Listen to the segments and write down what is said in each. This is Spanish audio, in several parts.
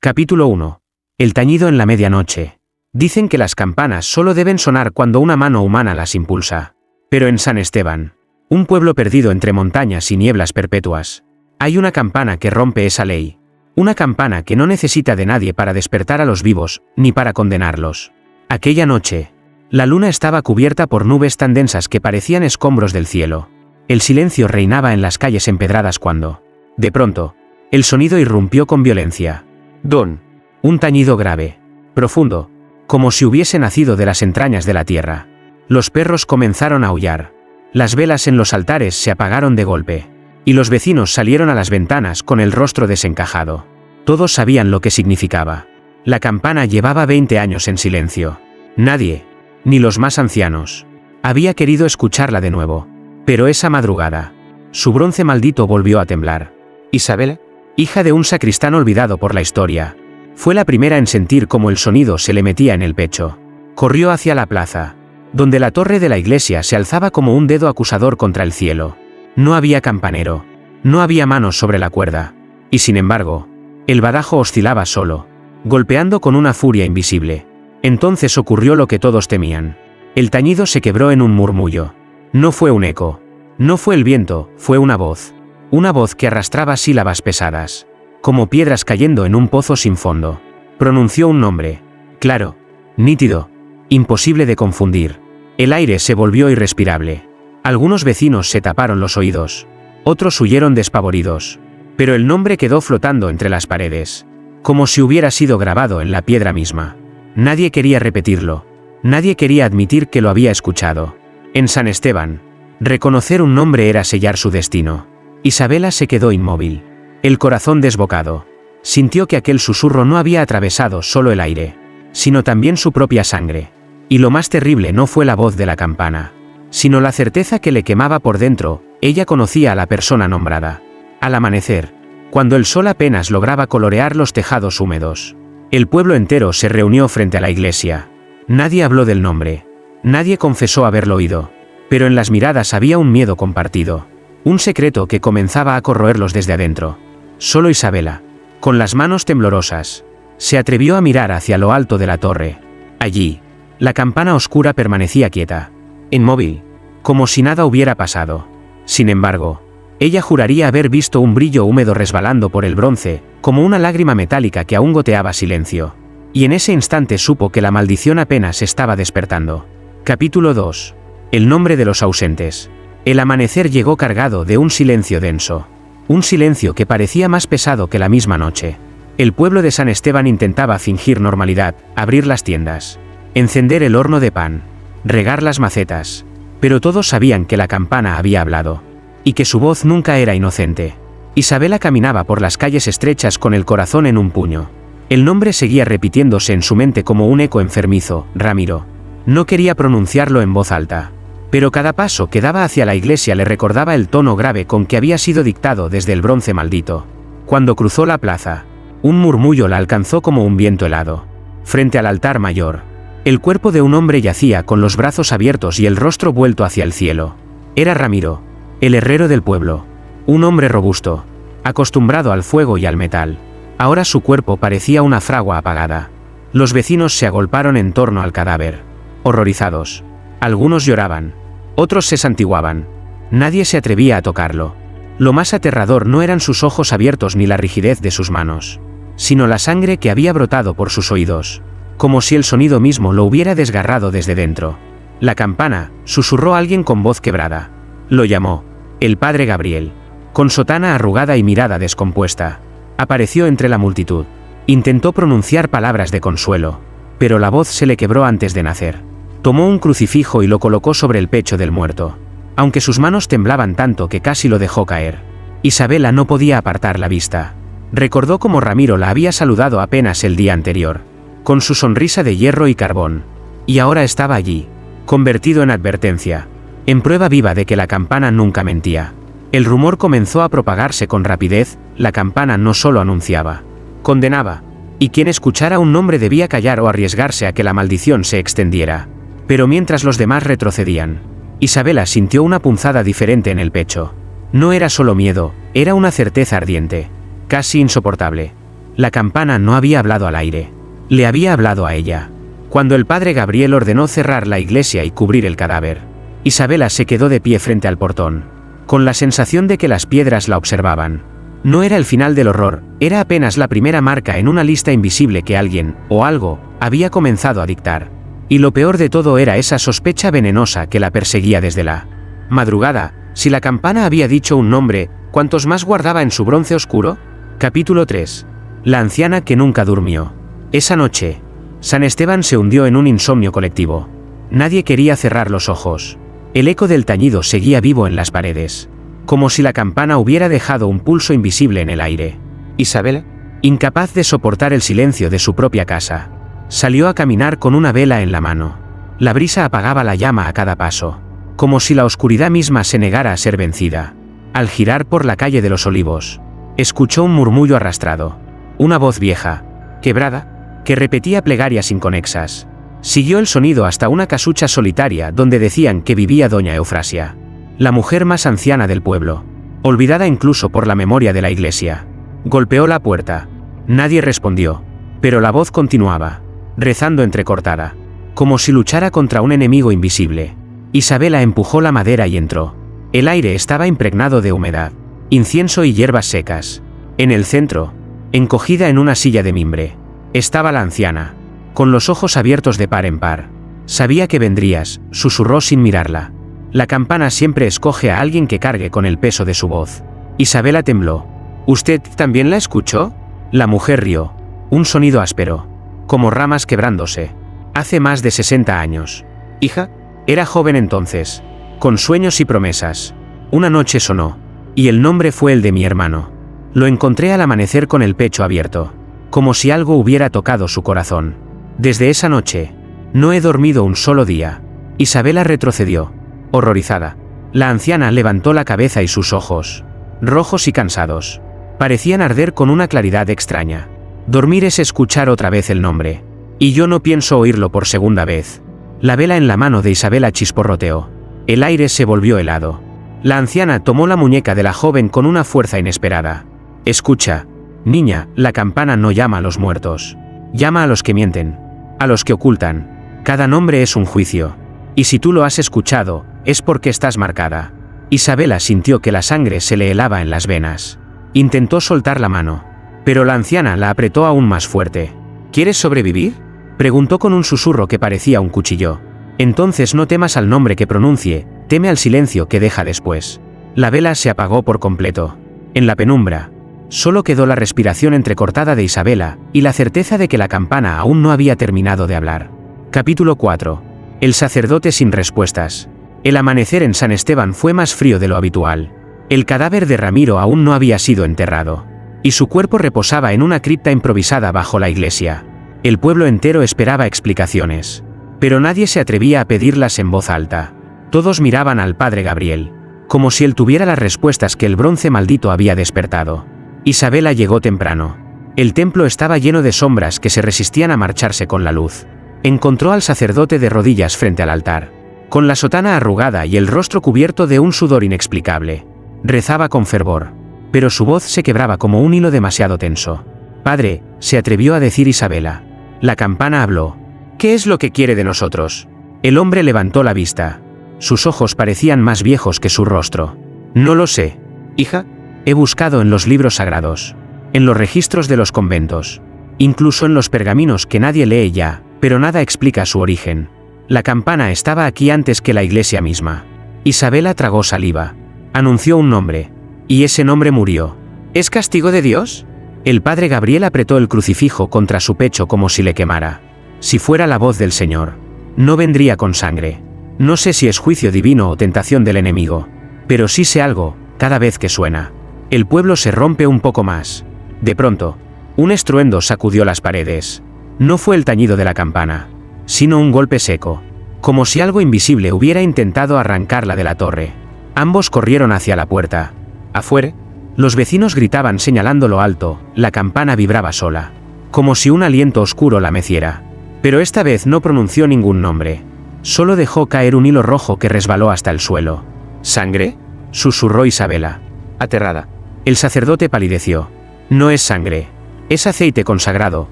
Capítulo 1. El tañido en la medianoche. Dicen que las campanas solo deben sonar cuando una mano humana las impulsa. Pero en San Esteban, un pueblo perdido entre montañas y nieblas perpetuas, hay una campana que rompe esa ley. Una campana que no necesita de nadie para despertar a los vivos, ni para condenarlos. Aquella noche, la luna estaba cubierta por nubes tan densas que parecían escombros del cielo. El silencio reinaba en las calles empedradas cuando, de pronto, el sonido irrumpió con violencia. Don. Un tañido grave, profundo, como si hubiese nacido de las entrañas de la tierra. Los perros comenzaron a aullar. Las velas en los altares se apagaron de golpe. Y los vecinos salieron a las ventanas con el rostro desencajado. Todos sabían lo que significaba. La campana llevaba 20 años en silencio. Nadie, ni los más ancianos, había querido escucharla de nuevo. Pero esa madrugada, su bronce maldito volvió a temblar. Isabel, hija de un sacristán olvidado por la historia, fue la primera en sentir cómo el sonido se le metía en el pecho. Corrió hacia la plaza, donde la torre de la iglesia se alzaba como un dedo acusador contra el cielo. No había campanero, no había manos sobre la cuerda, y sin embargo, el badajo oscilaba solo, golpeando con una furia invisible. Entonces ocurrió lo que todos temían. El tañido se quebró en un murmullo. No fue un eco, no fue el viento, fue una voz. Una voz que arrastraba sílabas pesadas, como piedras cayendo en un pozo sin fondo. Pronunció un nombre, claro, nítido, imposible de confundir. El aire se volvió irrespirable. Algunos vecinos se taparon los oídos, otros huyeron despavoridos. Pero el nombre quedó flotando entre las paredes, como si hubiera sido grabado en la piedra misma. Nadie quería repetirlo, nadie quería admitir que lo había escuchado. En San Esteban, reconocer un nombre era sellar su destino. Isabela se quedó inmóvil, el corazón desbocado. Sintió que aquel susurro no había atravesado solo el aire, sino también su propia sangre. Y lo más terrible no fue la voz de la campana, sino la certeza que le quemaba por dentro. Ella conocía a la persona nombrada. Al amanecer, cuando el sol apenas lograba colorear los tejados húmedos, el pueblo entero se reunió frente a la iglesia. Nadie habló del nombre, nadie confesó haberlo oído, pero en las miradas había un miedo compartido. Un secreto que comenzaba a corroerlos desde adentro. Solo Isabela, con las manos temblorosas, se atrevió a mirar hacia lo alto de la torre. Allí, la campana oscura permanecía quieta, inmóvil, como si nada hubiera pasado. Sin embargo, ella juraría haber visto un brillo húmedo resbalando por el bronce, como una lágrima metálica que aún goteaba silencio. Y en ese instante supo que la maldición apenas estaba despertando. Capítulo 2. El nombre de los ausentes. El amanecer llegó cargado de un silencio denso. Un silencio que parecía más pesado que la misma noche. El pueblo de San Esteban intentaba fingir normalidad, abrir las tiendas, encender el horno de pan, regar las macetas. Pero todos sabían que la campana había hablado. Y que su voz nunca era inocente. Isabela caminaba por las calles estrechas con el corazón en un puño. El nombre seguía repitiéndose en su mente como un eco enfermizo, Ramiro. No quería pronunciarlo en voz alta. Pero cada paso que daba hacia la iglesia le recordaba el tono grave con que había sido dictado desde el bronce maldito. Cuando cruzó la plaza, un murmullo la alcanzó como un viento helado. Frente al altar mayor, el cuerpo de un hombre yacía con los brazos abiertos y el rostro vuelto hacia el cielo. Era Ramiro, el herrero del pueblo. Un hombre robusto, acostumbrado al fuego y al metal. Ahora su cuerpo parecía una fragua apagada. Los vecinos se agolparon en torno al cadáver, horrorizados. Algunos lloraban. Otros se santiguaban. Nadie se atrevía a tocarlo. Lo más aterrador no eran sus ojos abiertos ni la rigidez de sus manos, sino la sangre que había brotado por sus oídos, como si el sonido mismo lo hubiera desgarrado desde dentro. La campana, susurró alguien con voz quebrada. Lo llamó. El padre Gabriel, con sotana arrugada y mirada descompuesta, apareció entre la multitud. Intentó pronunciar palabras de consuelo, pero la voz se le quebró antes de nacer. Tomó un crucifijo y lo colocó sobre el pecho del muerto, aunque sus manos temblaban tanto que casi lo dejó caer. Isabela no podía apartar la vista. Recordó cómo Ramiro la había saludado apenas el día anterior, con su sonrisa de hierro y carbón, y ahora estaba allí, convertido en advertencia, en prueba viva de que la campana nunca mentía. El rumor comenzó a propagarse con rapidez. La campana no solo anunciaba, condenaba, y quien escuchara un nombre debía callar o arriesgarse a que la maldición se extendiera. Pero mientras los demás retrocedían, Isabela sintió una punzada diferente en el pecho. No era solo miedo, era una certeza ardiente, casi insoportable. La campana no había hablado al aire. Le había hablado a ella. Cuando el padre Gabriel ordenó cerrar la iglesia y cubrir el cadáver, Isabela se quedó de pie frente al portón, con la sensación de que las piedras la observaban. No era el final del horror, era apenas la primera marca en una lista invisible que alguien, o algo, había comenzado a dictar. Y lo peor de todo era esa sospecha venenosa que la perseguía desde la madrugada. Si la campana había dicho un nombre, ¿cuántos más guardaba en su bronce oscuro? Capítulo 3. La anciana que nunca durmió. Esa noche, San Esteban se hundió en un insomnio colectivo. Nadie quería cerrar los ojos. El eco del tañido seguía vivo en las paredes, como si la campana hubiera dejado un pulso invisible en el aire. Isabela, incapaz de soportar el silencio de su propia casa, salió a caminar con una vela en la mano. La brisa apagaba la llama a cada paso, como si la oscuridad misma se negara a ser vencida. Al girar por la calle de los Olivos, escuchó un murmullo arrastrado. Una voz vieja, quebrada, que repetía plegarias inconexas. Siguió el sonido hasta una casucha solitaria donde decían que vivía doña Eufrasia, la mujer más anciana del pueblo, olvidada incluso por la memoria de la iglesia. Golpeó la puerta. Nadie respondió, pero la voz continuaba, rezando entrecortada, como si luchara contra un enemigo invisible. Isabela empujó la madera y entró. El aire estaba impregnado de humedad, incienso y hierbas secas. En el centro, encogida en una silla de mimbre, estaba la anciana, con los ojos abiertos de par en par. Sabía que vendrías, susurró sin mirarla. La campana siempre escoge a alguien que cargue con el peso de su voz. Isabela tembló. ¿Usted también la escuchó? La mujer rió. Un sonido áspero, como ramas quebrándose. Hace más de 60 años. Hija, era joven entonces, con sueños y promesas. Una noche sonó, y el nombre fue el de mi hermano. Lo encontré al amanecer con el pecho abierto, como si algo hubiera tocado su corazón. Desde esa noche, no he dormido un solo día. Isabela retrocedió, horrorizada. La anciana levantó la cabeza y sus ojos, rojos y cansados, parecían arder con una claridad extraña. Dormir es escuchar otra vez el nombre, y yo no pienso oírlo por segunda vez. La vela en la mano de Isabela chisporroteó. El aire se volvió helado. La anciana tomó la muñeca de la joven con una fuerza inesperada. Escucha, niña, la campana no llama a los muertos. Llama a los que mienten, a los que ocultan. Cada nombre es un juicio. Y si tú lo has escuchado, es porque estás marcada. Isabela sintió que la sangre se le helaba en las venas. Intentó soltar la mano, pero la anciana la apretó aún más fuerte. ¿Quieres sobrevivir?, preguntó con un susurro que parecía un cuchillo. Entonces no temas al nombre que pronuncie, teme al silencio que deja después. La vela se apagó por completo. En la penumbra, solo quedó la respiración entrecortada de Isabela, y la certeza de que la campana aún no había terminado de hablar. Capítulo 4. El sacerdote sin respuestas. El amanecer en San Esteban fue más frío de lo habitual. El cadáver de Ramiro aún no había sido enterrado, y su cuerpo reposaba en una cripta improvisada bajo la iglesia. El pueblo entero esperaba explicaciones, pero nadie se atrevía a pedirlas en voz alta. Todos miraban al padre Gabriel, como si él tuviera las respuestas que el bronce maldito había despertado. Isabela llegó temprano. El templo estaba lleno de sombras que se resistían a marcharse con la luz. Encontró al sacerdote de rodillas frente al altar, con la sotana arrugada y el rostro cubierto de un sudor inexplicable. Rezaba con fervor, pero su voz se quebraba como un hilo demasiado tenso. Padre, se atrevió a decir Isabela. La campana habló. ¿Qué es lo que quiere de nosotros? El hombre levantó la vista. Sus ojos parecían más viejos que su rostro. No lo sé, hija. He buscado en los libros sagrados, en los registros de los conventos, incluso en los pergaminos que nadie lee ya, pero nada explica su origen. La campana estaba aquí antes que la iglesia misma. Isabela tragó saliva. Anunció un nombre, y ese nombre murió. ¿Es castigo de Dios? El padre Gabriel apretó el crucifijo contra su pecho como si le quemara. Si fuera la voz del Señor, no vendría con sangre. No sé si es juicio divino o tentación del enemigo, pero sí sé algo, cada vez que suena. El pueblo se rompe un poco más. De pronto, un estruendo sacudió las paredes. No fue el tañido de la campana, sino un golpe seco, como si algo invisible hubiera intentado arrancarla de la torre. Ambos corrieron hacia la puerta. Afuera, los vecinos gritaban señalando lo alto, la campana vibraba sola, como si un aliento oscuro la meciera. Pero esta vez no pronunció ningún nombre. Solo dejó caer un hilo rojo que resbaló hasta el suelo. ¿Sangre?, susurró Isabela, aterrada. El sacerdote palideció. No es sangre. Es aceite consagrado,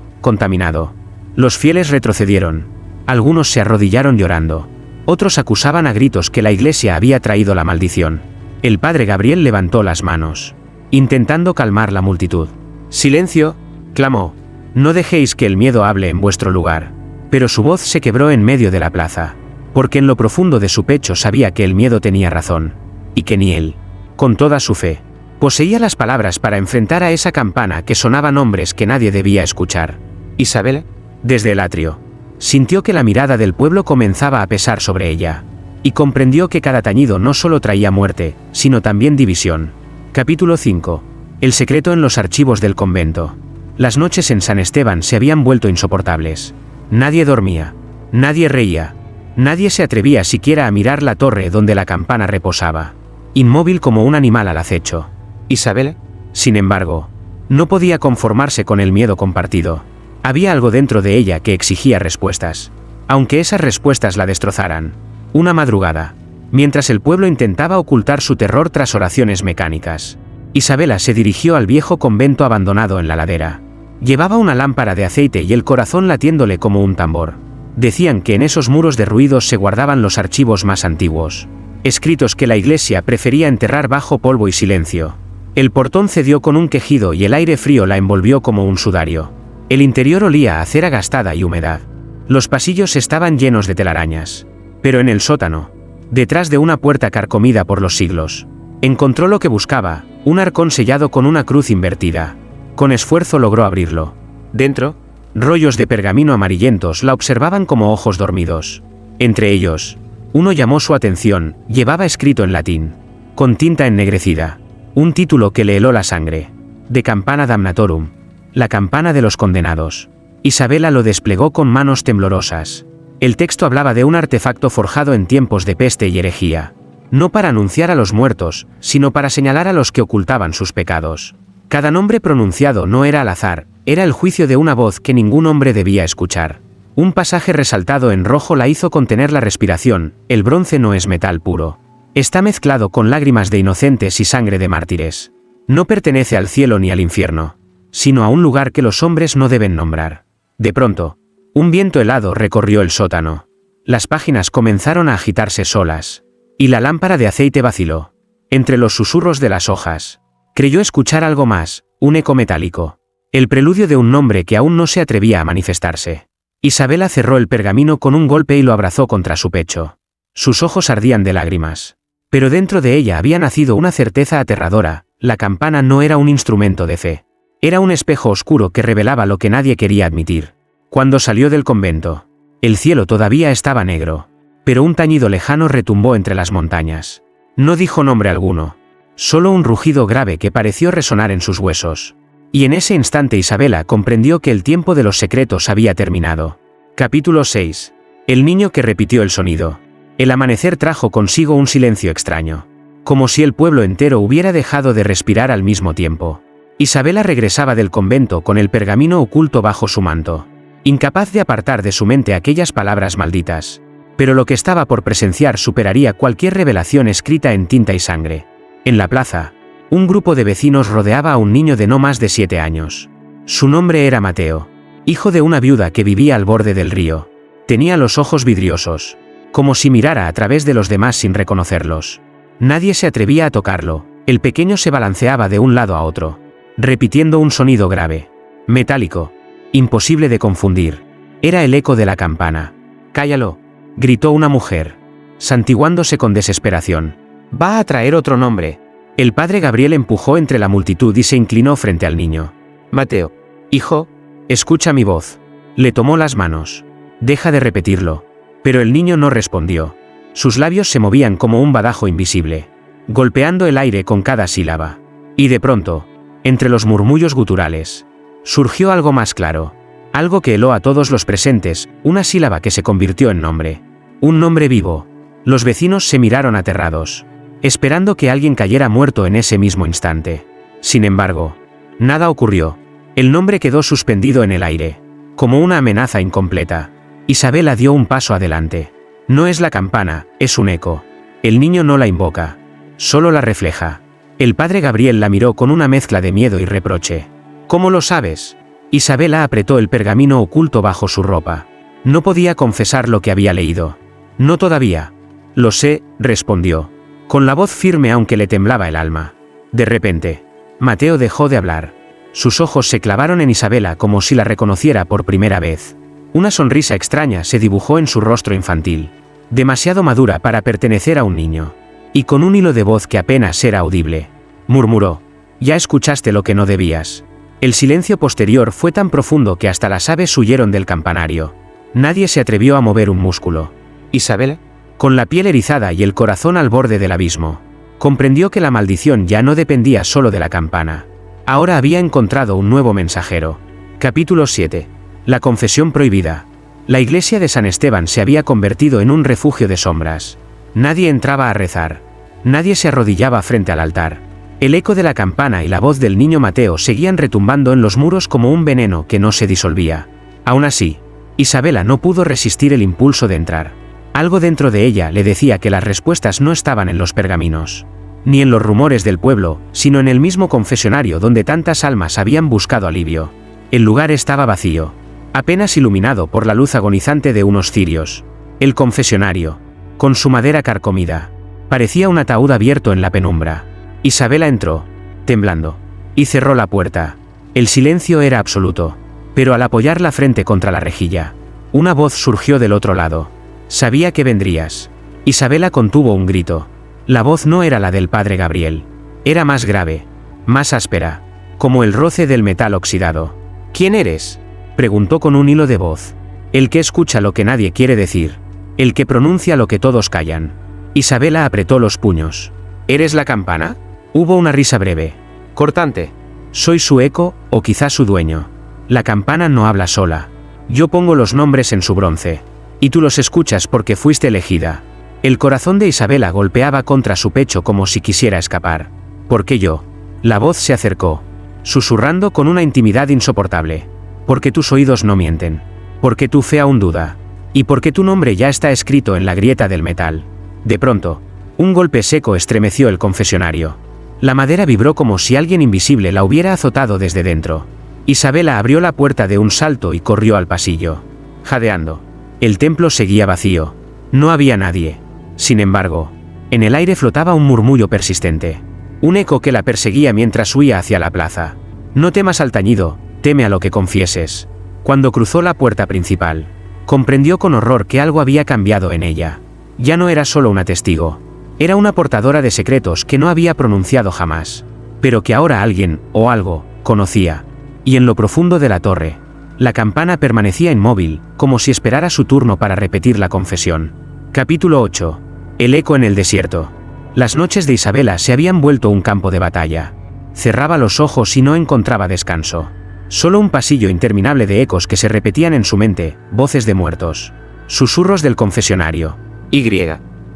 contaminado. Los fieles retrocedieron. Algunos se arrodillaron llorando. Otros acusaban a gritos que la iglesia había traído la maldición. El padre Gabriel levantó las manos, intentando calmar la multitud. «Silencio», clamó. «No dejéis que el miedo hable en vuestro lugar». Pero su voz se quebró en medio de la plaza, porque en lo profundo de su pecho sabía que el miedo tenía razón, y que ni él, con toda su fe, poseía las palabras para enfrentar a esa campana que sonaba nombres que nadie debía escuchar. Isabel, desde el atrio, sintió que la mirada del pueblo comenzaba a pesar sobre ella, y comprendió que cada tañido no solo traía muerte, sino también división. Capítulo 5. El secreto en los archivos del convento. Las noches en San Esteban se habían vuelto insoportables. Nadie dormía, nadie reía, nadie se atrevía siquiera a mirar la torre donde la campana reposaba, inmóvil como un animal al acecho. Isabel, sin embargo, no podía conformarse con el miedo compartido. Había algo dentro de ella que exigía respuestas, aunque esas respuestas la destrozaran. Una madrugada, mientras el pueblo intentaba ocultar su terror tras oraciones mecánicas, Isabela se dirigió al viejo convento abandonado en la ladera. Llevaba una lámpara de aceite y el corazón latiéndole como un tambor. Decían que en esos muros derruidos se guardaban los archivos más antiguos, escritos que la iglesia prefería enterrar bajo polvo y silencio. El portón cedió con un quejido y el aire frío la envolvió como un sudario. El interior olía a cera gastada y humedad. Los pasillos estaban llenos de telarañas. Pero en el sótano, detrás de una puerta carcomida por los siglos, encontró lo que buscaba, un arcón sellado con una cruz invertida. Con esfuerzo logró abrirlo. Dentro, rollos de pergamino amarillentos la observaban como ojos dormidos. Entre ellos, uno llamó su atención, llevaba escrito en latín, con tinta ennegrecida, un título que le heló la sangre. De campana damnatorum, la campana de los condenados. Isabela lo desplegó con manos temblorosas. El texto hablaba de un artefacto forjado en tiempos de peste y herejía, no para anunciar a los muertos, sino para señalar a los que ocultaban sus pecados. Cada nombre pronunciado no era al azar, era el juicio de una voz que ningún hombre debía escuchar. Un pasaje resaltado en rojo la hizo contener la respiración. El bronce no es metal puro. Está mezclado con lágrimas de inocentes y sangre de mártires. No pertenece al cielo ni al infierno, sino a un lugar que los hombres no deben nombrar. De pronto, un viento helado recorrió el sótano. Las páginas comenzaron a agitarse solas, y la lámpara de aceite vaciló. Entre los susurros de las hojas, creyó escuchar algo más, un eco metálico. El preludio de un nombre que aún no se atrevía a manifestarse. Isabela cerró el pergamino con un golpe y lo abrazó contra su pecho. Sus ojos ardían de lágrimas. Pero dentro de ella había nacido una certeza aterradora: la campana no era un instrumento de fe. Era un espejo oscuro que revelaba lo que nadie quería admitir. Cuando salió del convento, el cielo todavía estaba negro, pero un tañido lejano retumbó entre las montañas. No dijo nombre alguno, solo un rugido grave que pareció resonar en sus huesos. Y en ese instante Isabela comprendió que el tiempo de los secretos había terminado. Capítulo 6. El niño que repitió el sonido. El amanecer trajo consigo un silencio extraño, como si el pueblo entero hubiera dejado de respirar al mismo tiempo. Isabela regresaba del convento con el pergamino oculto bajo su manto, incapaz de apartar de su mente aquellas palabras malditas. Pero lo que estaba por presenciar superaría cualquier revelación escrita en tinta y sangre. En la plaza, un grupo de vecinos rodeaba a un niño de no más de 7 años. Su nombre era Mateo, hijo de una viuda que vivía al borde del río. Tenía los ojos vidriosos, como si mirara a través de los demás sin reconocerlos. Nadie se atrevía a tocarlo. El pequeño se balanceaba de un lado a otro, repitiendo un sonido grave, metálico, imposible de confundir. Era el eco de la campana. «Cállalo», gritó una mujer, santiguándose con desesperación. «Va a traer otro nombre». El padre Gabriel empujó entre la multitud y se inclinó frente al niño. «Mateo, hijo, escucha mi voz». Le tomó las manos. «Deja de repetirlo». Pero el niño no respondió. Sus labios se movían como un badajo invisible, golpeando el aire con cada sílaba. Y de pronto, entre los murmullos guturales, surgió algo más claro. Algo que heló a todos los presentes, una sílaba que se convirtió en nombre. Un nombre vivo. Los vecinos se miraron aterrados, esperando que alguien cayera muerto en ese mismo instante. Sin embargo, nada ocurrió. El nombre quedó suspendido en el aire, como una amenaza incompleta. Isabela dio un paso adelante. No es la campana, es un eco. El niño no la invoca, solo la refleja. El padre Gabriel la miró con una mezcla de miedo y reproche. «¿Cómo lo sabes?», Isabela apretó el pergamino oculto bajo su ropa. No podía confesar lo que había leído. No todavía. Lo sé, respondió, con la voz firme aunque le temblaba el alma. De repente, Mateo dejó de hablar. Sus ojos se clavaron en Isabela como si la reconociera por primera vez. Una sonrisa extraña se dibujó en su rostro infantil, demasiado madura para pertenecer a un niño. Y con un hilo de voz que apenas era audible, murmuró: «Ya escuchaste lo que no debías». El silencio posterior fue tan profundo que hasta las aves huyeron del campanario. Nadie se atrevió a mover un músculo. Isabela, con la piel erizada y el corazón al borde del abismo, comprendió que la maldición ya no dependía solo de la campana. Ahora había encontrado un nuevo mensajero. Capítulo 7. La confesión prohibida. La iglesia de San Esteban se había convertido en un refugio de sombras. Nadie entraba a rezar. Nadie se arrodillaba frente al altar. El eco de la campana y la voz del niño Mateo seguían retumbando en los muros como un veneno que no se disolvía. Aún así, Isabela no pudo resistir el impulso de entrar. Algo dentro de ella le decía que las respuestas no estaban en los pergaminos, ni en los rumores del pueblo, sino en el mismo confesionario donde tantas almas habían buscado alivio. El lugar estaba vacío, apenas iluminado por la luz agonizante de unos cirios. El confesionario, con su madera carcomida, parecía un ataúd abierto en la penumbra. Isabela entró, temblando, y cerró la puerta. El silencio era absoluto, pero al apoyar la frente contra la rejilla, una voz surgió del otro lado. «Sabía que vendrías». Isabela contuvo un grito. La voz no era la del padre Gabriel. Era más grave, más áspera, como el roce del metal oxidado. «¿Quién eres?», preguntó con un hilo de voz. «El que escucha lo que nadie quiere decir. El que pronuncia lo que todos callan». Isabela apretó los puños. «¿Eres la campana?». Hubo una risa breve, cortante. «Soy su eco, o quizás su dueño. La campana no habla sola. Yo pongo los nombres en su bronce. Y tú los escuchas porque fuiste elegida». El corazón de Isabela golpeaba contra su pecho como si quisiera escapar. «¿Por qué yo?». La voz se acercó, susurrando con una intimidad insoportable. «Porque tus oídos no mienten. Porque tu fe aún duda. Y porque tu nombre ya está escrito en la grieta del metal». De pronto, un golpe seco estremeció el confesionario. La madera vibró como si alguien invisible la hubiera azotado desde dentro. Isabela abrió la puerta de un salto y corrió al pasillo, jadeando. El templo seguía vacío. No había nadie. Sin embargo, en el aire flotaba un murmullo persistente. Un eco que la perseguía mientras huía hacia la plaza. «No temas al tañido, teme a lo que confieses». Cuando cruzó la puerta principal, comprendió con horror que algo había cambiado en ella. Ya no era solo una testigo. Era una portadora de secretos que no había pronunciado jamás, pero que ahora alguien, o algo, conocía. Y en lo profundo de la torre, la campana permanecía inmóvil, como si esperara su turno para repetir la confesión. Capítulo 8. El eco en el desierto. Las noches de Isabela se habían vuelto un campo de batalla. Cerraba los ojos y no encontraba descanso. Solo un pasillo interminable de ecos que se repetían en su mente, voces de muertos, susurros del confesionario. Y,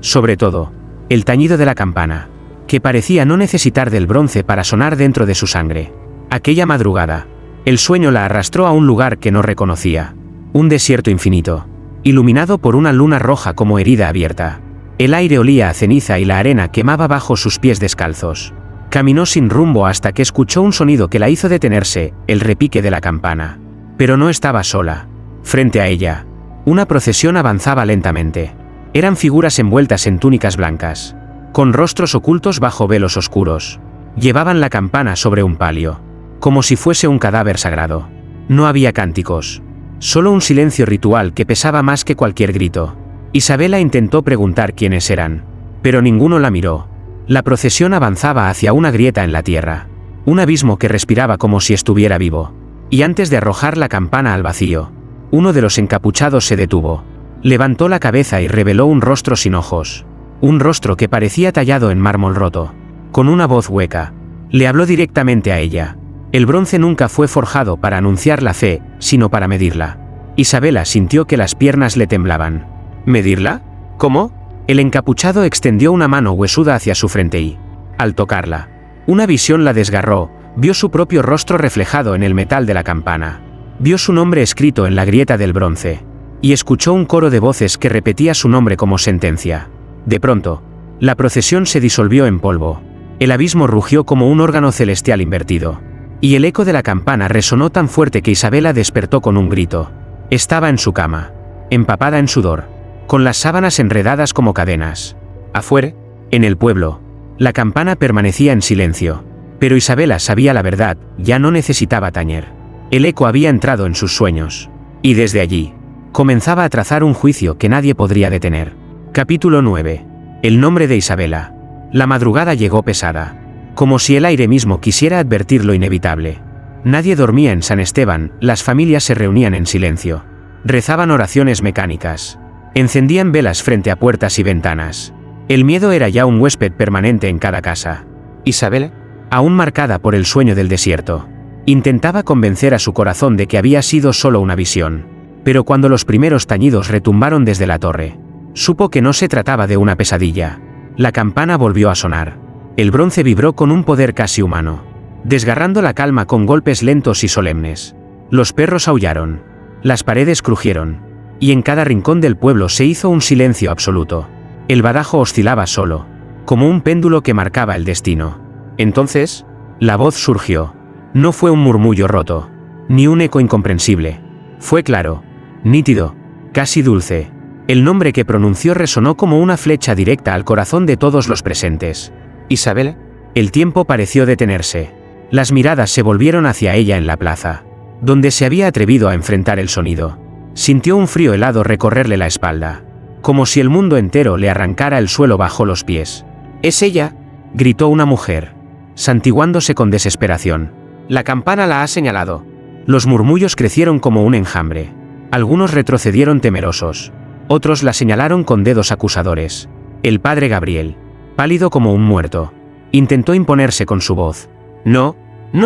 sobre todo, el tañido de la campana, que parecía no necesitar del bronce para sonar dentro de su sangre. Aquella madrugada, el sueño la arrastró a un lugar que no reconocía. Un desierto infinito, iluminado por una luna roja como herida abierta. El aire olía a ceniza y la arena quemaba bajo sus pies descalzos. Caminó sin rumbo hasta que escuchó un sonido que la hizo detenerse, el repique de la campana. Pero no estaba sola. Frente a ella, una procesión avanzaba lentamente. Eran figuras envueltas en túnicas blancas, con rostros ocultos bajo velos oscuros. Llevaban la campana sobre un palio, como si fuese un cadáver sagrado. No había cánticos, solo un silencio ritual que pesaba más que cualquier grito. Isabela intentó preguntar quiénes eran, pero ninguno la miró. La procesión avanzaba hacia una grieta en la tierra, un abismo que respiraba como si estuviera vivo. Y antes de arrojar la campana al vacío, uno de los encapuchados se detuvo. Levantó la cabeza y reveló un rostro sin ojos. Un rostro que parecía tallado en mármol roto. Con una voz hueca, le habló directamente a ella. El bronce nunca fue forjado para anunciar la fe, sino para medirla. Isabela sintió que las piernas le temblaban. ¿Medirla? ¿Cómo? El encapuchado extendió una mano huesuda hacia su frente y, al tocarla, una visión la desgarró. Vio su propio rostro reflejado en el metal de la campana. Vio su nombre escrito en la grieta del bronce. Y escuchó un coro de voces que repetía su nombre como sentencia. De pronto, la procesión se disolvió en polvo. El abismo rugió como un órgano celestial invertido. y el eco de la campana resonó tan fuerte que Isabela despertó con un grito. Estaba en su cama, empapada en sudor, con las sábanas enredadas como cadenas. Afuera, en el pueblo, la campana permanecía en silencio. Pero Isabela sabía la verdad, ya no necesitaba tañer. El eco había entrado en sus sueños. Y desde allí, comenzaba a trazar un juicio que nadie podría detener. Capítulo 9. El nombre de Isabela. La madrugada llegó pesada. Como si el aire mismo quisiera advertir lo inevitable. Nadie dormía en San Esteban, las familias se reunían en silencio. Rezaban oraciones mecánicas. Encendían velas frente a puertas y ventanas. El miedo era ya un huésped permanente en cada casa. Isabela, aún marcada por el sueño del desierto, intentaba convencer a su corazón de que había sido solo una visión. Pero cuando los primeros tañidos retumbaron desde la torre, supo que no se trataba de una pesadilla. La campana volvió a sonar. El bronce vibró con un poder casi humano, desgarrando la calma con golpes lentos y solemnes. Los perros aullaron, las paredes crujieron, y en cada rincón del pueblo se hizo un silencio absoluto. El badajo oscilaba solo, como un péndulo que marcaba el destino. Entonces, la voz surgió. No fue un murmullo roto, ni un eco incomprensible. Fue claro, nítido, casi dulce. El nombre que pronunció resonó como una flecha directa al corazón de todos los presentes. Isabela. El tiempo pareció detenerse. Las miradas se volvieron hacia ella en la plaza, donde se había atrevido a enfrentar el sonido. Sintió un frío helado recorrerle la espalda, como si el mundo entero le arrancara el suelo bajo los pies. «¿Es ella?», gritó una mujer, santiguándose con desesperación. «La campana la ha señalado». Los murmullos crecieron como un enjambre. Algunos retrocedieron temerosos. Otros la señalaron con dedos acusadores. El padre Gabriel, pálido como un muerto, intentó imponerse con su voz. «No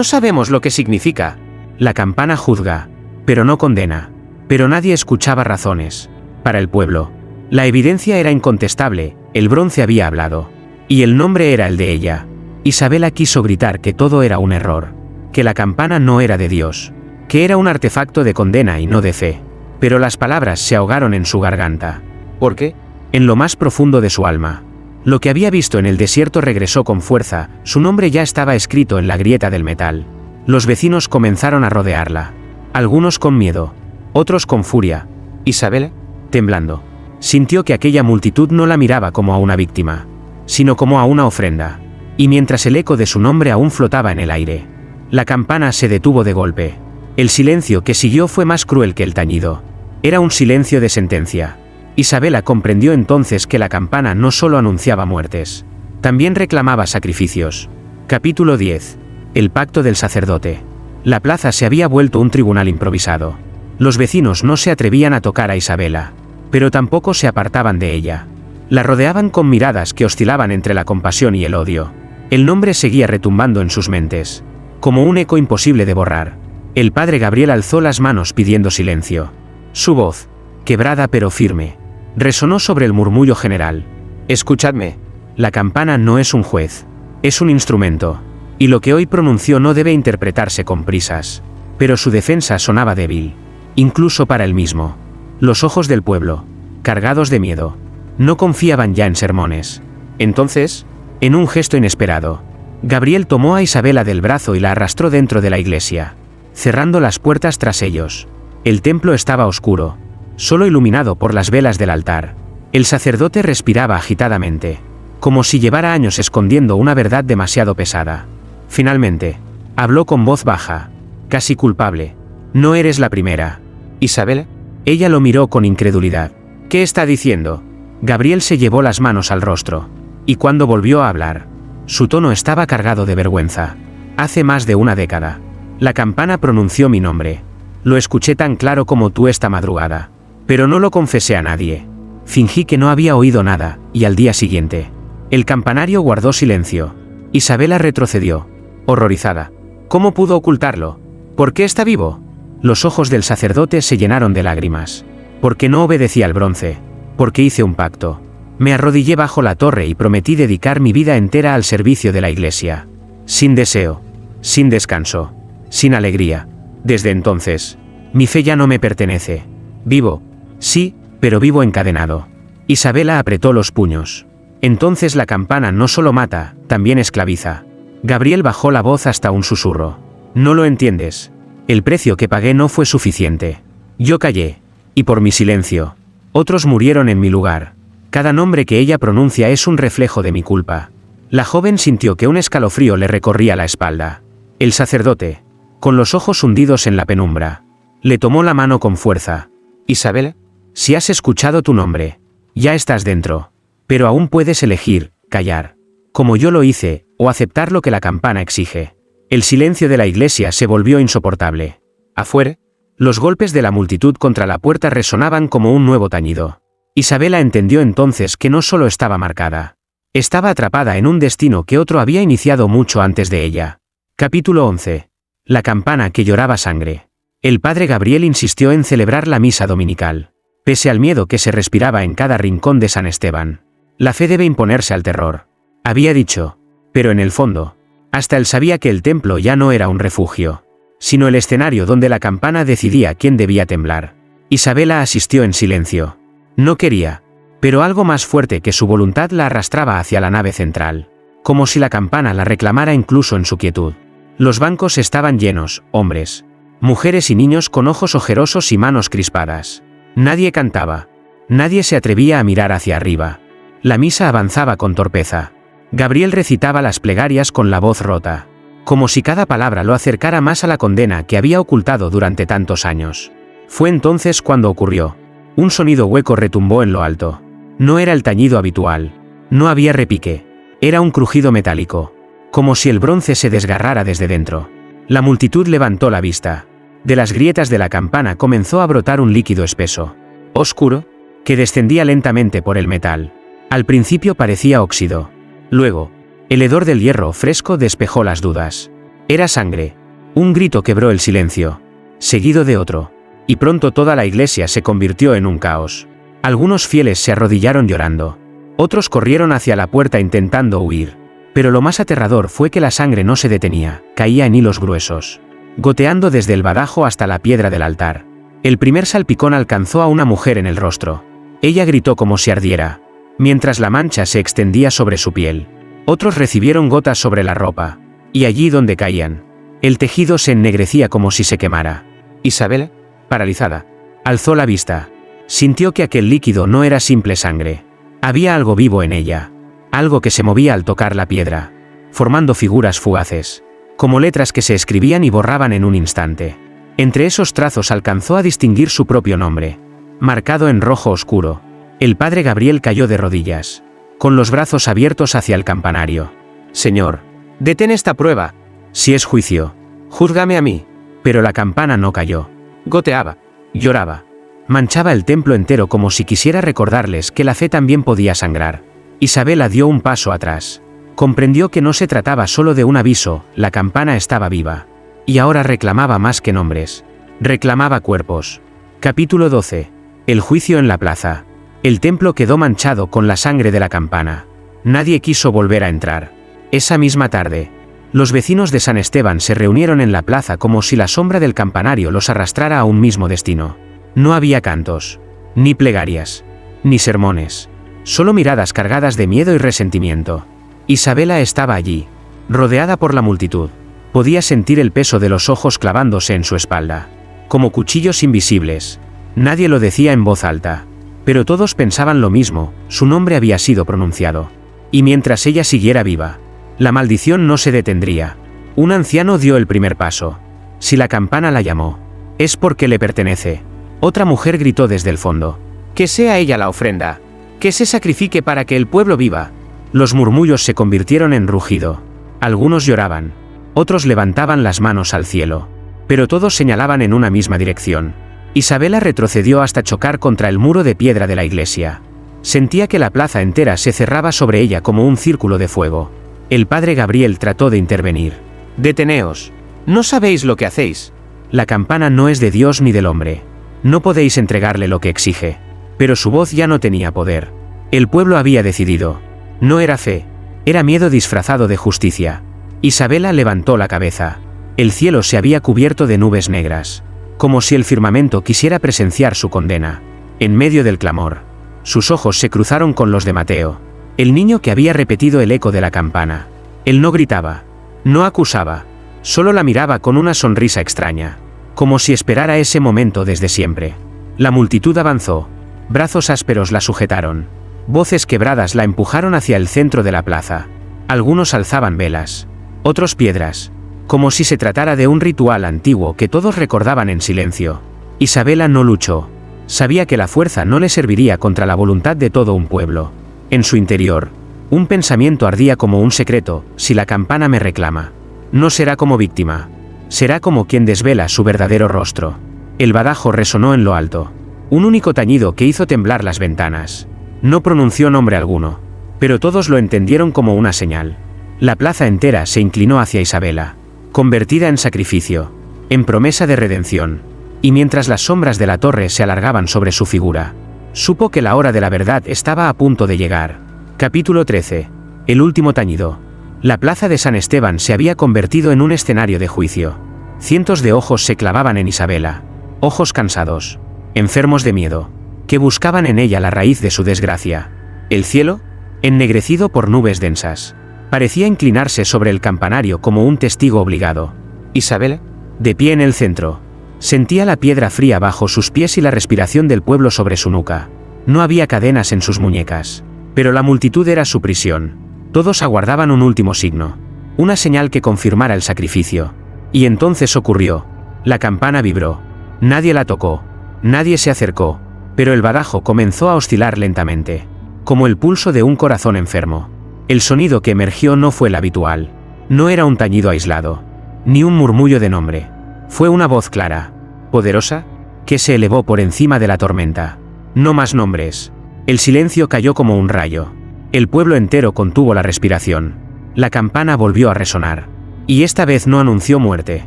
sabemos lo que significa. La campana juzga, pero no condena». Pero nadie escuchaba razones. Para el pueblo, la evidencia era incontestable, el bronce había hablado. Y el nombre era el de ella. Isabela quiso gritar que todo era un error, que la campana no era de Dios, que era un artefacto de condena y no de fe. Pero las palabras se ahogaron en su garganta. ¿Por qué? En lo más profundo de su alma. Lo que había visto en el desierto regresó con fuerza, su nombre ya estaba escrito en la grieta del metal. Los vecinos comenzaron a rodearla. Algunos con miedo, otros con furia. Isabela, temblando, sintió que aquella multitud no la miraba como a una víctima, sino como a una ofrenda. Y mientras el eco de su nombre aún flotaba en el aire, la campana se detuvo de golpe. El silencio que siguió fue más cruel que el tañido. Era un silencio de sentencia. Isabela comprendió entonces que la campana no solo anunciaba muertes, también reclamaba sacrificios. Capítulo 10. El pacto del sacerdote. La plaza se había vuelto un tribunal improvisado. Los vecinos no se atrevían a tocar a Isabela, pero tampoco se apartaban de ella. La rodeaban con miradas que oscilaban entre la compasión y el odio. El nombre seguía retumbando en sus mentes, como un eco imposible de borrar. El padre Gabriel alzó las manos pidiendo silencio. Su voz, quebrada pero firme, resonó sobre el murmullo general. «Escuchadme. La campana no es un juez, es un instrumento, y lo que hoy pronunció no debe interpretarse con prisas». Pero su defensa sonaba débil, incluso para él mismo. Los ojos del pueblo, cargados de miedo, no confiaban ya en sermones. Entonces, en un gesto inesperado, Gabriel tomó a Isabela del brazo y la arrastró dentro de la iglesia, cerrando las puertas tras ellos. El templo estaba oscuro, solo iluminado por las velas del altar. El sacerdote respiraba agitadamente, como si llevara años escondiendo una verdad demasiado pesada. Finalmente, habló con voz baja, casi culpable. «No eres la primera, Isabela». Ella lo miró con incredulidad. «¿Qué está diciendo?». Gabriel se llevó las manos al rostro, y cuando volvió a hablar, su tono estaba cargado de vergüenza. «Hace más de una década, la campana pronunció mi nombre. Lo escuché tan claro como tú esta madrugada. Pero no lo confesé a nadie. Fingí que no había oído nada, y al día siguiente, el campanario guardó silencio». Isabela retrocedió, horrorizada. «¿Cómo pudo ocultarlo? ¿Por qué está vivo?». Los ojos del sacerdote se llenaron de lágrimas. «Porque no obedecí al bronce. Porque hice un pacto. Me arrodillé bajo la torre y prometí dedicar mi vida entera al servicio de la iglesia. Sin deseo, sin descanso, sin alegría. Desde entonces, mi fe ya no me pertenece. Vivo, sí, pero vivo encadenado». Isabela apretó los puños. «Entonces la campana no solo mata, también esclaviza». Gabriel bajó la voz hasta un susurro. No lo entiendes. El precio que pagué no fue suficiente. Yo callé. Y por mi silencio, otros murieron en mi lugar. Cada nombre que ella pronuncia es un reflejo de mi culpa. La joven sintió que un escalofrío le recorría la espalda. El sacerdote, con los ojos hundidos en la penumbra, le tomó la mano con fuerza. Isabel, si has escuchado tu nombre, ya estás dentro. Pero aún puedes elegir, callar, como yo lo hice, o aceptar lo que la campana exige. El silencio de la iglesia se volvió insoportable. Afuera, los golpes de la multitud contra la puerta resonaban como un nuevo tañido. Isabela entendió entonces que no solo estaba marcada. Estaba atrapada en un destino que otro había iniciado mucho antes de ella. Capítulo 11. La campana que lloraba sangre. El padre Gabriel insistió en celebrar la misa dominical. Pese al miedo que se respiraba en cada rincón de San Esteban. La fe debe imponerse al terror. Había dicho. Pero en el fondo, hasta él sabía que el templo ya no era un refugio, sino el escenario donde la campana decidía quién debía temblar. Isabela asistió en silencio. No quería, pero algo más fuerte que su voluntad la arrastraba hacia la nave central, como si la campana la reclamara incluso en su quietud. Los bancos estaban llenos, hombres, mujeres y niños con ojos ojerosos y manos crispadas. Nadie cantaba. Nadie se atrevía a mirar hacia arriba. La misa avanzaba con torpeza. Gabriel recitaba las plegarias con la voz rota, como si cada palabra lo acercara más a la condena que había ocultado durante tantos años. Fue entonces cuando ocurrió. Un sonido hueco retumbó en lo alto. No era el tañido habitual. No había repique. Era un crujido metálico, como si el bronce se desgarrara desde dentro. La multitud levantó la vista. De las grietas de la campana comenzó a brotar un líquido espeso, oscuro, que descendía lentamente por el metal. Al principio parecía óxido. Luego, el hedor del hierro fresco despejó las dudas. Era sangre. Un grito quebró el silencio, seguido de otro, y pronto toda la iglesia se convirtió en un caos. Algunos fieles se arrodillaron llorando. Otros corrieron hacia la puerta intentando huir. Pero lo más aterrador fue que la sangre no se detenía, caía en hilos gruesos, goteando desde el badajo hasta la piedra del altar. El primer salpicón alcanzó a una mujer en el rostro. Ella gritó como si ardiera, mientras la mancha se extendía sobre su piel. Otros recibieron gotas sobre la ropa, y allí donde caían, el tejido se ennegrecía como si se quemara. Isabel, paralizada, alzó la vista. Sintió que aquel líquido no era simple sangre. Había algo vivo en ella, algo que se movía al tocar la piedra, formando figuras fugaces, como letras que se escribían y borraban en un instante. Entre esos trazos alcanzó a distinguir su propio nombre, marcado en rojo oscuro. El padre Gabriel cayó de rodillas, con los brazos abiertos hacia el campanario. Señor, detén esta prueba. Si es juicio, júzgame a mí. Pero la campana no cayó. Goteaba, lloraba, manchaba el templo entero como si quisiera recordarles que la fe también podía sangrar. Isabela dio un paso atrás. Comprendió que no se trataba solo de un aviso, la campana estaba viva. Y ahora reclamaba más que nombres. Reclamaba cuerpos. Capítulo 12. El juicio en la plaza. El templo quedó manchado con la sangre de la campana. Nadie quiso volver a entrar. Esa misma tarde, los vecinos de San Esteban se reunieron en la plaza como si la sombra del campanario los arrastrara a un mismo destino. No había cantos, ni plegarias, ni sermones. Solo miradas cargadas de miedo y resentimiento. Isabela estaba allí, rodeada por la multitud. Podía sentir el peso de los ojos clavándose en su espalda, como cuchillos invisibles. Nadie lo decía en voz alta, pero todos pensaban lo mismo, su nombre había sido pronunciado. Y mientras ella siguiera viva, la maldición no se detendría. Un anciano dio el primer paso. Si la campana la llamó, es porque le pertenece. Otra mujer gritó desde el fondo. Que sea ella la ofrenda. Que se sacrifique para que el pueblo viva. Los murmullos se convirtieron en rugido. Algunos lloraban. Otros levantaban las manos al cielo. Pero todos señalaban en una misma dirección. Isabela retrocedió hasta chocar contra el muro de piedra de la iglesia. Sentía que la plaza entera se cerraba sobre ella como un círculo de fuego. El padre Gabriel trató de intervenir. Deteneos. ¿No sabéis lo que hacéis? La campana no es de Dios ni del hombre. No podéis entregarle lo que exige. Pero su voz ya no tenía poder. El pueblo había decidido. No era fe. Era miedo disfrazado de justicia. Isabela levantó la cabeza. El cielo se había cubierto de nubes negras, como si el firmamento quisiera presenciar su condena. En medio del clamor, sus ojos se cruzaron con los de Mateo, el niño que había repetido el eco de la campana. Él no gritaba, no acusaba, Solo la miraba con una sonrisa extraña, como si esperara ese momento desde siempre. La multitud avanzó. Brazos ásperos la sujetaron. Voces quebradas la empujaron hacia el centro de la plaza. Algunos alzaban velas, otros piedras, como si se tratara de un ritual antiguo que todos recordaban en silencio. Isabela no luchó. Sabía que la fuerza no le serviría contra la voluntad de todo un pueblo. En su interior, un pensamiento ardía como un secreto: si la campana me reclama, no será como víctima, será como quien desvela su verdadero rostro. El badajo resonó en lo alto. Un único tañido que hizo temblar las ventanas. No pronunció nombre alguno, pero todos lo entendieron como una señal. La plaza entera se inclinó hacia Isabela, convertida en sacrificio, en promesa de redención. Y mientras las sombras de la torre se alargaban sobre su figura, supo que la hora de la verdad estaba a punto de llegar. Capítulo 13. El último tañido. La plaza de San Esteban se había convertido en un escenario de juicio. Cientos de ojos se clavaban en Isabela, ojos cansados, enfermos de miedo, que buscaban en ella la raíz de su desgracia. El cielo, ennegrecido por nubes densas, parecía inclinarse sobre el campanario como un testigo obligado. Isabela, de pie en el centro, sentía la piedra fría bajo sus pies y la respiración del pueblo sobre su nuca. No había cadenas en sus muñecas, pero la multitud era su prisión. Todos aguardaban un último signo, una señal que confirmara el sacrificio. Y entonces ocurrió. La campana vibró. Nadie la tocó, nadie se acercó, pero el badajo comenzó a oscilar lentamente, como el pulso de un corazón enfermo. El sonido que emergió no fue el habitual. No era un tañido aislado, ni un murmullo de nombre. Fue una voz clara, poderosa, que se elevó por encima de la tormenta. No más nombres. El silencio cayó como un rayo. El pueblo entero contuvo la respiración. La campana volvió a resonar. Y esta vez no anunció muerte,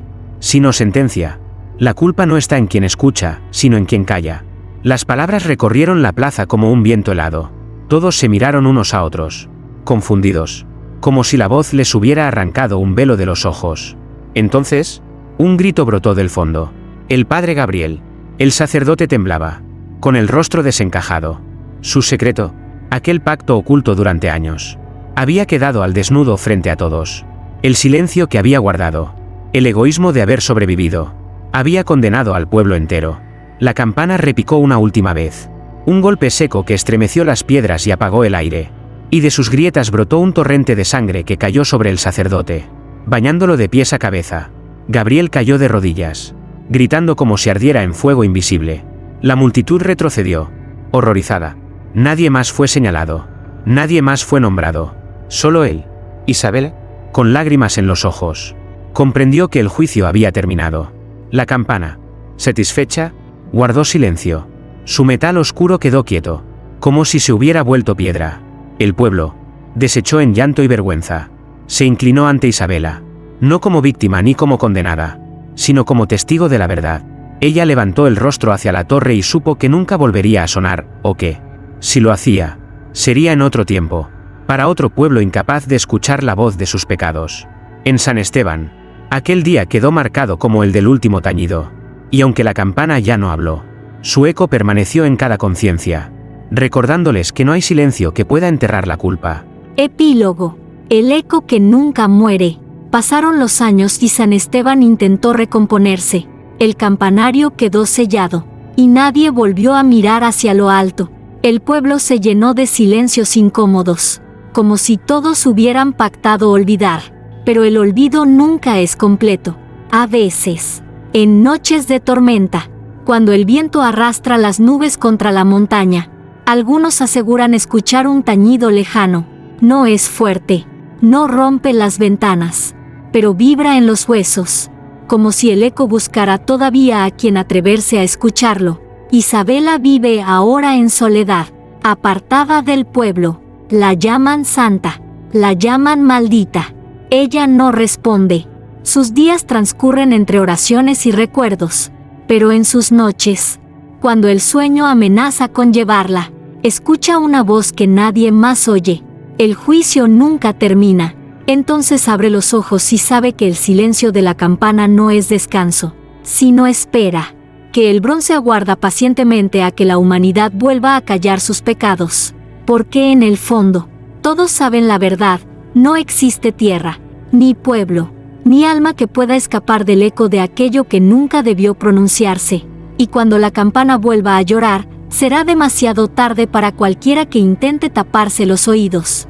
sino sentencia. La culpa no está en quien escucha, sino en quien calla. Las palabras recorrieron la plaza como un viento helado. Todos se miraron unos a otros, confundidos, como si la voz les hubiera arrancado un velo de los ojos. Entonces, un grito brotó del fondo. El padre Gabriel. El sacerdote temblaba, con el rostro desencajado. Su secreto, aquel pacto oculto durante años, había quedado al desnudo frente a todos. El silencio que había guardado, el egoísmo de haber sobrevivido, había condenado al pueblo entero. La campana repicó una última vez. Un golpe seco que estremeció las piedras y apagó el aire. Y de sus grietas brotó un torrente de sangre que cayó sobre el sacerdote, bañándolo de pies a cabeza. Gabriel cayó de rodillas, gritando como si ardiera en fuego invisible. La multitud retrocedió, horrorizada. Nadie más fue señalado. Nadie más fue nombrado. Solo él. Isabela, con lágrimas en los ojos, comprendió que el juicio había terminado. La campana, satisfecha, guardó silencio. Su metal oscuro quedó quieto, como si se hubiera vuelto piedra. El pueblo, desechó en llanto y vergüenza, se inclinó ante Isabela, no como víctima ni como condenada, sino como testigo de la verdad. Ella levantó el rostro hacia la torre y supo que nunca volvería a sonar, o que, si lo hacía, sería en otro tiempo, para otro pueblo incapaz de escuchar la voz de sus pecados. En San Esteban, aquel día quedó marcado como el del último tañido, y aunque la campana ya no habló, su eco permaneció en cada conciencia, recordándoles que no hay silencio que pueda enterrar la culpa. Epílogo. El eco que nunca muere. Pasaron los años y San Esteban intentó recomponerse. El campanario quedó sellado, y nadie volvió a mirar hacia lo alto. El pueblo se llenó de silencios incómodos, como si todos hubieran pactado olvidar. Pero el olvido nunca es completo. A veces, en noches de tormenta, cuando el viento arrastra las nubes contra la montaña, algunos aseguran escuchar un tañido lejano. No es fuerte, no rompe las ventanas, pero vibra en los huesos, como si el eco buscara todavía a quien atreverse a escucharlo. Isabela vive ahora en soledad, apartada del pueblo. La llaman santa, la llaman maldita. Ella no responde. Sus días transcurren entre oraciones y recuerdos, pero en sus noches, cuando el sueño amenaza con llevarla, escucha una voz que nadie más oye. El juicio nunca termina. Entonces abre los ojos y sabe que el silencio de la campana no es descanso, sino espera, que el bronce aguarda pacientemente a que la humanidad vuelva a callar sus pecados. Porque en el fondo, todos saben la verdad: no existe tierra, ni pueblo, ni alma que pueda escapar del eco de aquello que nunca debió pronunciarse. Y cuando la campana vuelva a llorar, será demasiado tarde para cualquiera que intente taparse los oídos.